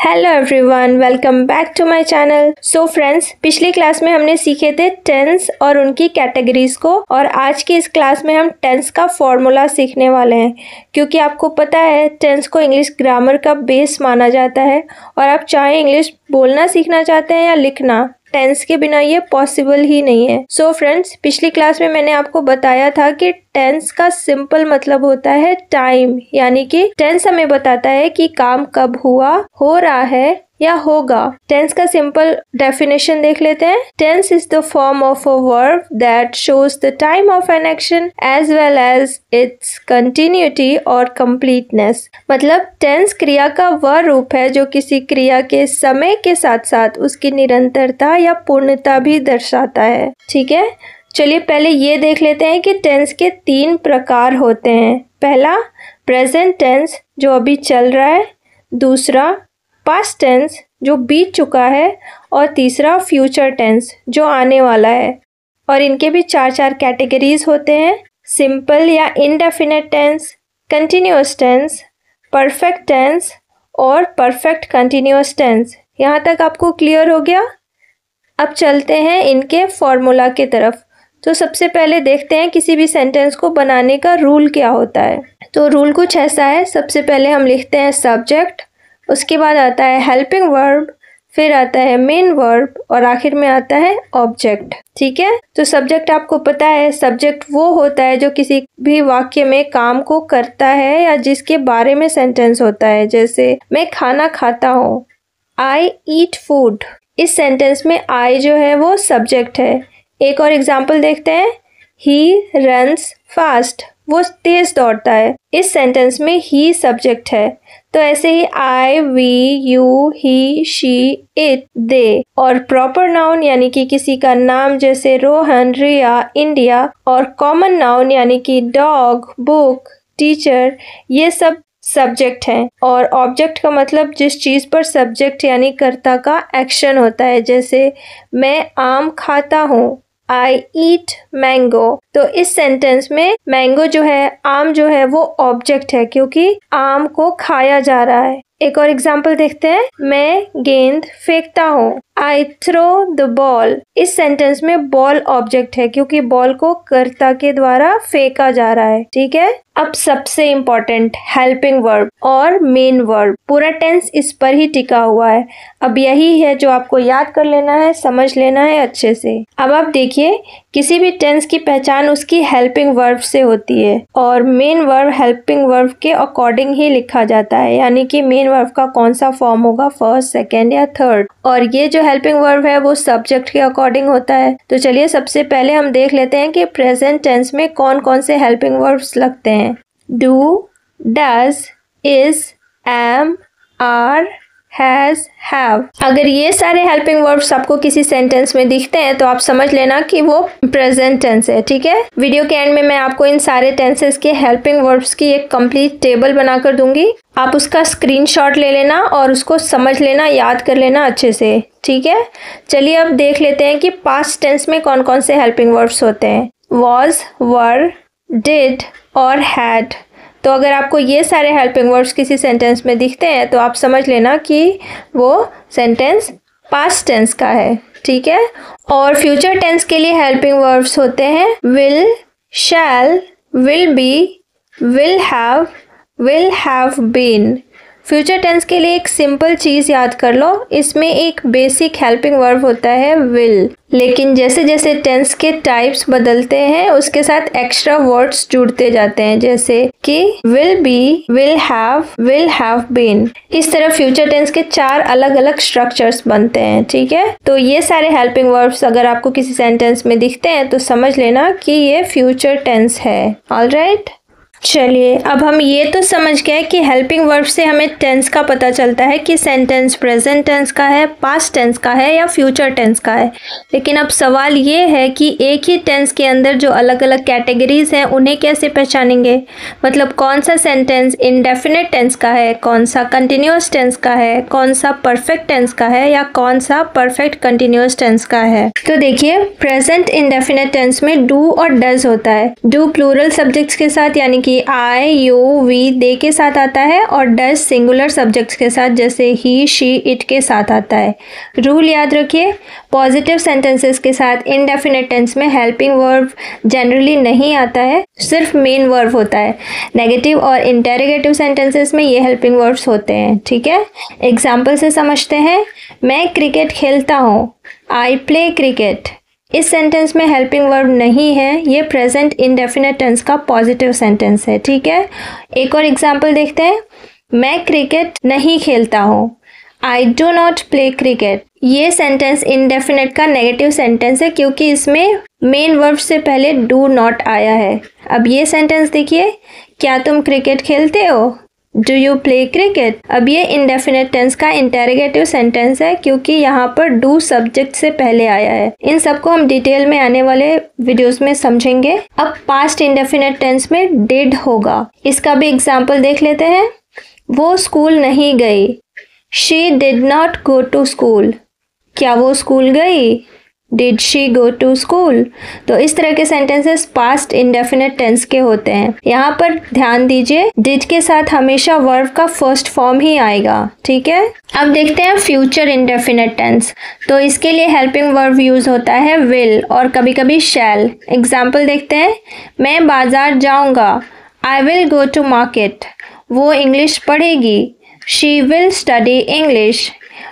Hello everyone, welcome back to my channel. So friends, पिछली class में हमने सीखे थे टेंस और उनकी कैटेगरीज को, और आज की इस क्लास में हम टेंस का फॉर्मूला सीखने वाले हैं। क्योंकि आपको पता है टेंस को इंग्लिश ग्रामर का बेस माना जाता है, और आप चाहे इंग्लिश बोलना सीखना चाहते हैं या लिखना, टेंस के बिना ये पॉसिबल ही नहीं है। सो फ्रेंड्स, पिछली क्लास में मैंने आपको बताया था कि टेंस का सिंपल मतलब होता है टाइम, यानी कि टेंस हमें बताता है कि काम कब हुआ, हो रहा है या होगा। टेंस का सिंपल डेफिनेशन देख लेते हैं। Tense is the form of a verb that shows the time of an action as well as its continuity और कंप्लीटनेस। मतलब टेंस क्रिया का वह रूप है जो किसी क्रिया के समय के साथ साथ उसकी निरंतरता या पूर्णता भी दर्शाता है। ठीक है, चलिए पहले ये देख लेते हैं कि टेंस के 3 प्रकार होते हैं। पहला प्रेजेंट टेंस जो अभी चल रहा है, दूसरा पास्ट टेंस जो बीत चुका है, और तीसरा फ्यूचर टेंस जो आने वाला है। और इनके भी 4 कैटेगरीज होते हैं। सिंपल या indefinite tense, continuous tense, perfect tense और परफेक्ट कंटिन्यूअस टेंस। यहाँ तक आपको क्लियर हो गया? अब चलते हैं इनके फॉर्मूला की तरफ। तो सबसे पहले देखते हैं किसी भी सेंटेंस को बनाने का रूल क्या होता है। तो रूल कुछ ऐसा है। सबसे पहले हम लिखते हैं सब्जेक्ट, उसके बाद आता है हेल्पिंग वर्ब, फिर आता है मेन वर्ब, और आखिर में आता है ऑब्जेक्ट। ठीक है, तो सब्जेक्ट आपको पता है, सब्जेक्ट वो होता है जो किसी भी वाक्य में काम को करता है या जिसके बारे में सेंटेंस होता है। जैसे मैं खाना खाता हूँ, आई ईट फूड। इस सेंटेंस में आई जो है वो सब्जेक्ट है। एक और एग्जाम्पल देखते हैं, ही रन्स फास्ट, वो तेज दौड़ता है। इस सेंटेंस में ही सब्जेक्ट है। तो ऐसे ही I, we, you, he, she, it, they. और प्रॉपर नाउन यानी कि किसी का नाम जैसे रोहन, रिया, इंडिया, और कॉमन नाउन यानी कि डॉग, बुक, टीचर, ये सब सब्जेक्ट हैं। और ऑब्जेक्ट का मतलब जिस चीज़ पर सब्जेक्ट यानी कर्ता का एक्शन होता है। जैसे मैं आम खाता हूँ, आई ईट मैंगो। तो इस सेंटेंस में मैंगो जो है, आम जो है, वो ऑब्जेक्ट है क्योंकि आम को खाया जा रहा है। एक और एग्जाम्पल देखते हैं, मैं गेंद फेंकता हूँ, आई थ्रो द बॉल। इस सेंटेंस में बॉल ऑब्जेक्ट है क्योंकि बॉल को कर्ता के द्वारा फेंका जा रहा है। ठीक है, अब सबसे इम्पोर्टेंट हेल्पिंग वर्ब और मेन वर्ब। पूरा टेंस इस पर ही टिका हुआ है। अब यही है जो आपको याद कर लेना है, समझ लेना है अच्छे से। अब आप देखिए, किसी भी टेंस की पहचान उसकी हेल्पिंग वर्ब से होती है, और मेन वर्ब हेल्पिंग वर्ब के अकॉर्डिंग ही लिखा जाता है। यानी कि मेन वर्ब का कौन सा फॉर्म होगा, फर्स्ट, सेकेंड या थर्ड। और ये जो हेल्पिंग वर्ब है वो सब्जेक्ट के अकॉर्डिंग होता है। तो चलिए सबसे पहले हम देख लेते हैं कि प्रेजेंट टेंस में कौन कौन से हेल्पिंग वर्ब्स लगते हैं। Do, does, is, am, are, has, have. अगर ये सारे हेल्पिंग वर्ब्स आपको किसी सेंटेंस में दिखते हैं तो आप समझ लेना कि वो प्रेजेंट टेंस है। ठीक है, वीडियो के एंड में मैं आपको इन सारे टेंसेस के हेल्पिंग वर्ब्स की एक कंप्लीट टेबल बनाकर दूंगी। आप उसका स्क्रीनशॉट ले लेना और उसको समझ लेना, याद कर लेना अच्छे से। ठीक है, चलिए अब देख लेते हैं कि पास्ट टेंस में कौन कौन से हेल्पिंग वर्ब्स होते हैं। वॉज, वर, डिड और हैड। तो अगर आपको ये सारे हेल्पिंग वर्ब्स किसी सेंटेंस में दिखते हैं तो आप समझ लेना कि वो सेंटेंस पास्ट टेंस का है। ठीक है, और फ्यूचर टेंस के लिए हेल्पिंग वर्ब्स होते हैं will, shall, will be, will have been. Future tense के लिए एक सिंपल चीज़ याद कर लो, इसमें एक बेसिक हेल्पिंग वर्ब होता है विल। लेकिन जैसे जैसे टेंस के टाइप्स बदलते हैं उसके साथ एक्स्ट्रा वर्ड्स जुड़ते जाते हैं, जैसे कि will be, will have been. इस तरह फ्यूचर टेंस के 4 अलग अलग स्ट्रक्चर्स बनते हैं। ठीक है, तो ये सारे हेल्पिंग वर्ब्स अगर आपको किसी सेंटेंस में दिखते हैं तो समझ लेना कि ये फ्यूचर टेंस है। ऑलराइट, चलिए अब हम ये तो समझ गए कि हेल्पिंग वर्ब से हमें टेंस का पता चलता है कि सेंटेंस प्रेजेंट टेंस का है, पास्ट टेंस का है या फ्यूचर टेंस का है। लेकिन अब सवाल ये है कि एक ही टेंस के अंदर जो अलग अलग कैटेगरीज हैं उन्हें कैसे पहचानेंगे। मतलब कौन सा सेंटेंस इंडेफिनेट टेंस का है, कौन सा कंटिन्यूअस टेंस का है, कौन सा परफेक्ट टेंस का है या कौन सा परफेक्ट कंटिन्यूअस टेंस का है। तो देखिए, प्रेजेंट इंडेफिनेट टेंस में डू और डज होता है। डू प्लूरल सब्जेक्ट्स के साथ यानी कि कि I, you, we दे के साथ आता है और does सिंगुलर सब्जेक्ट्स के साथ जैसे he, she, it के साथ आता है। रूल याद रखिए, पॉजिटिव सेंटेंसेस के साथ इनडेफिनेट टेंस में हेल्पिंग वर्ब जनरली नहीं आता है, सिर्फ मेन वर्ब होता है। नेगेटिव और इंटेरोगेटिव सेंटेंसेस में ये हेल्पिंग वर्ब्स होते हैं, ठीक है। एग्जाम्पल से समझते हैं। मैं क्रिकेट खेलता हूँ, आई प्ले क्रिकेट। इस सेंटेंस में हेल्पिंग वर्ब नहीं है, ये प्रेजेंट इंडेफिनेट टेंस का पॉजिटिव सेंटेंस है, ठीक है। एक और एग्जाम्पल देखते हैं। मैं क्रिकेट नहीं खेलता हूँ, I do not play cricket. ये सेंटेंस इंडेफिनेट का नेगेटिव सेंटेंस है क्योंकि इसमें मेन वर्ब से पहले डू नॉट आया है। अब ये सेंटेंस देखिए, क्या तुम क्रिकेट खेलते हो, डू यू प्ले क्रिकेट। अब ये इंडेफिनेट टेंस का इंटेरोगेटिव सेंटेंस है क्योंकि यहाँ पर डू सब्जेक्ट से पहले आया है। इन सबको हम डिटेल में आने वाले वीडियोस में समझेंगे। अब पास्ट इंडेफिनेट टेंस में डिड होगा, इसका भी एग्जाम्पल देख लेते हैं। वो स्कूल नहीं गई, she did not go to school. क्या वो स्कूल गई, did she go to school. तो इस तरह के सेंटेंसेस पास्ट इंडेफिनेट टेंस के होते हैं। यहाँ पर ध्यान दीजिए, डिड के साथ हमेशा वर्ब का फर्स्ट फॉर्म ही आएगा, ठीक है। अब देखते हैं फ्यूचर इंडेफिनेट टेंस। तो इसके लिए हेल्पिंग वर्ब यूज होता है विल और कभी कभी शैल। एग्जाम्पल देखते हैं। मैं बाजार जाऊंगा, I will go to market. वो इंग्लिश पढ़ेगी, शी विल स्टडी इंग्लिश।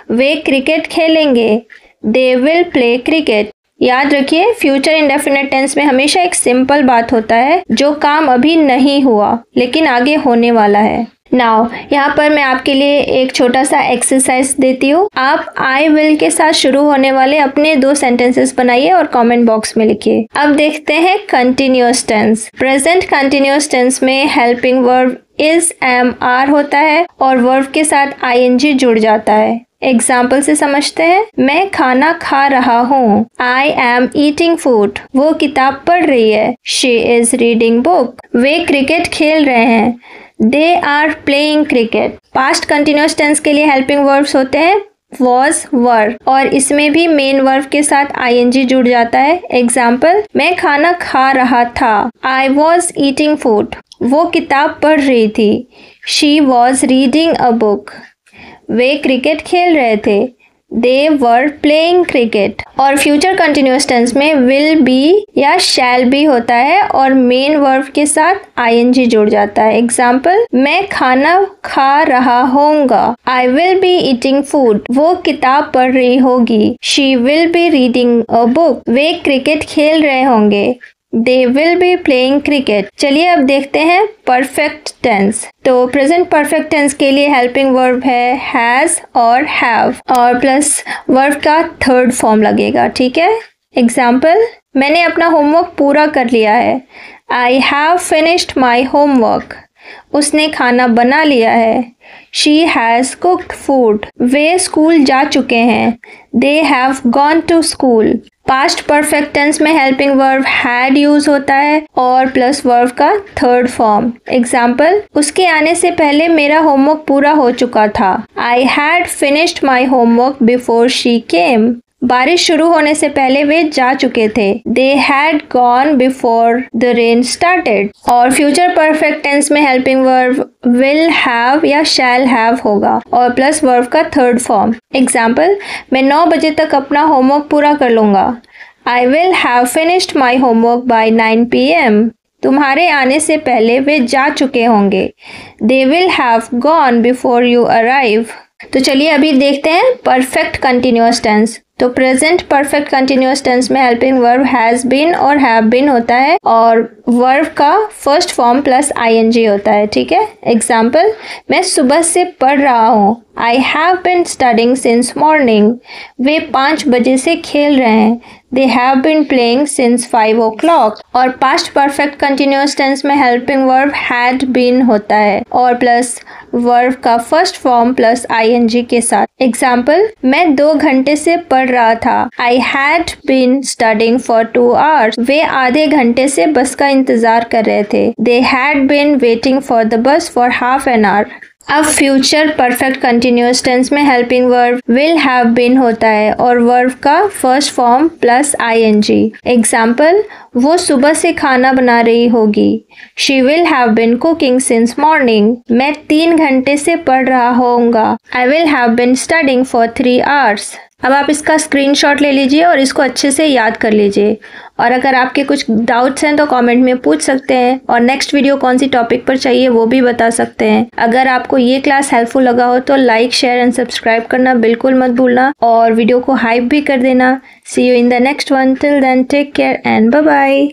वे क्रिकेट खेलेंगे, दे विल प्ले क्रिकेट। याद रखिए, फ्यूचर इंडेफिनेट टेंस में हमेशा एक सिंपल बात होता है, जो काम अभी नहीं हुआ लेकिन आगे होने वाला है। नाउ यहाँ पर मैं आपके लिए एक छोटा सा एक्सरसाइज देती हूँ। आप आई विल के साथ शुरू होने वाले अपने 2 सेंटेंसेस बनाइए और कमेंट बॉक्स में लिखिए। अब देखते हैं continuous tense. Present continuous tense में helping verb is, am, are होता है और वर्ब के साथ आईएनजी जुड़ जाता है। एग्जाम्पल से समझते हैं। मैं खाना खा रहा हूँ, आई एम ईटिंग फूड। वो किताब पढ़ रही है, शी इज रीडिंग बुक। वे क्रिकेट खेल रहे हैं, they are playing cricket. Past continuous tense के लिए हेल्पिंग वर्ब्स होते हैं was, were और इसमें भी मेन वर्ब के साथ आईएनजी जुड़ जाता है। एग्जाम्पल, मैं खाना खा रहा था, आई वॉज ईटिंग फूड। वो किताब पढ़ रही थी, she was reading a book. वे क्रिकेट खेल रहे थे, दे वर प्लेइंग क्रिकेट। और फ्यूचर कंटिन्यूअस टेंस में विल बी या शैल बी होता है और मेन वर्ब के साथ आईएनजी जुड़ जाता है। एग्जाम्पल, मैं खाना खा रहा होऊंगा, I will be eating food. वो किताब पढ़ रही होगी, she will be reading a book. वे क्रिकेट खेल रहे होंगे, they will be playing cricket. चलिए अब देखते हैं परफेक्ट टेंस। तो प्रेजेंट परफेक्ट टेंस के लिए हेल्पिंग वर्ब है हैज और हैव और प्लस वर्ब का थर्ड फॉर्म लगेगा, ठीक है। एग्जाम्पल, मैंने अपना होमवर्क पूरा कर लिया है, I have finished my homework. उसने खाना बना लिया है, शी हैज कुक्ड फूड। वे स्कूल जा चुके हैं, they have gone to school. Past perfect tense में हेल्पिंग वर्ब हैड यूज होता है और प्लस वर्ब का थर्ड फॉर्म। एग्जाम्पल, उसके आने से पहले मेरा होमवर्क पूरा हो चुका था, I had finished my homework before she came. बारिश शुरू होने से पहले वे जा चुके थे, they had gone before the rain started. और फ्यूचर परफेक्ट टेंस में हेल्पिंग वर्ब विल हैव या शैल हैव होगा और प्लस वर्ब का थर्ड फॉर्म। एग्जाम्पल, मैं 9 बजे तक अपना होमवर्क पूरा कर लूंगा, I will have finished my homework by 9 PM। तुम्हारे आने से पहले वे जा चुके होंगे, they will have gone before you arrive. तो चलिए अभी देखते हैं परफेक्ट कंटिन्यूअस टेंस। तो प्रेजेंट परफेक्ट कंटिन्यूअस टेंस में हेल्पिंग वर्ब हैज बीन और हैव बीन होता है और वर्ब का फर्स्ट फॉर्म प्लस आईएनजी होता है, ठीक है। एग्जाम्पल, मैं सुबह से पढ़ रहा हूँ, I have been studying since morning. वे 5 बजे से खेल रहे हैं, they have been playing since 5 o'clock। और पास्ट परफेक्ट कंटिन्यूअस टेंस में हेल्पिंग वर्ब हैड बीन होता है और प्लस वर्ब का फर्स्ट फॉर्म प्लस आईएनजी के साथ। एग्जाम्पल, मैं 2 घंटे से पढ़ रहा था, I had been studying for 2 hours। वे आधे घंटे से बस का इंतजार कर रहे थे, they had been waiting for the bus for half an hour। अब फ्यूचर परफेक्ट कंटिन्यूअस टेंस में helping verb will have been होता है और वर्ब का first form plus ing। Example, वो सुबह से खाना बना रही होगी। She will have been cooking since morning. मैं 3 घंटे से पढ़ रहा होऊंगा। I will have been studying for 3 hours. अब आप इसका स्क्रीनशॉट ले लीजिए और इसको अच्छे से याद कर लीजिए। और अगर आपके कुछ डाउट्स हैं तो कमेंट में पूछ सकते हैं और नेक्स्ट वीडियो कौन सी टॉपिक पर चाहिए वो भी बता सकते हैं। अगर आपको ये क्लास हेल्पफुल लगा हो तो लाइक, शेयर एंड सब्सक्राइब करना बिल्कुल मत भूलना और वीडियो को हाइप भी कर देना। See you in the next one. Till then take care and bye bye.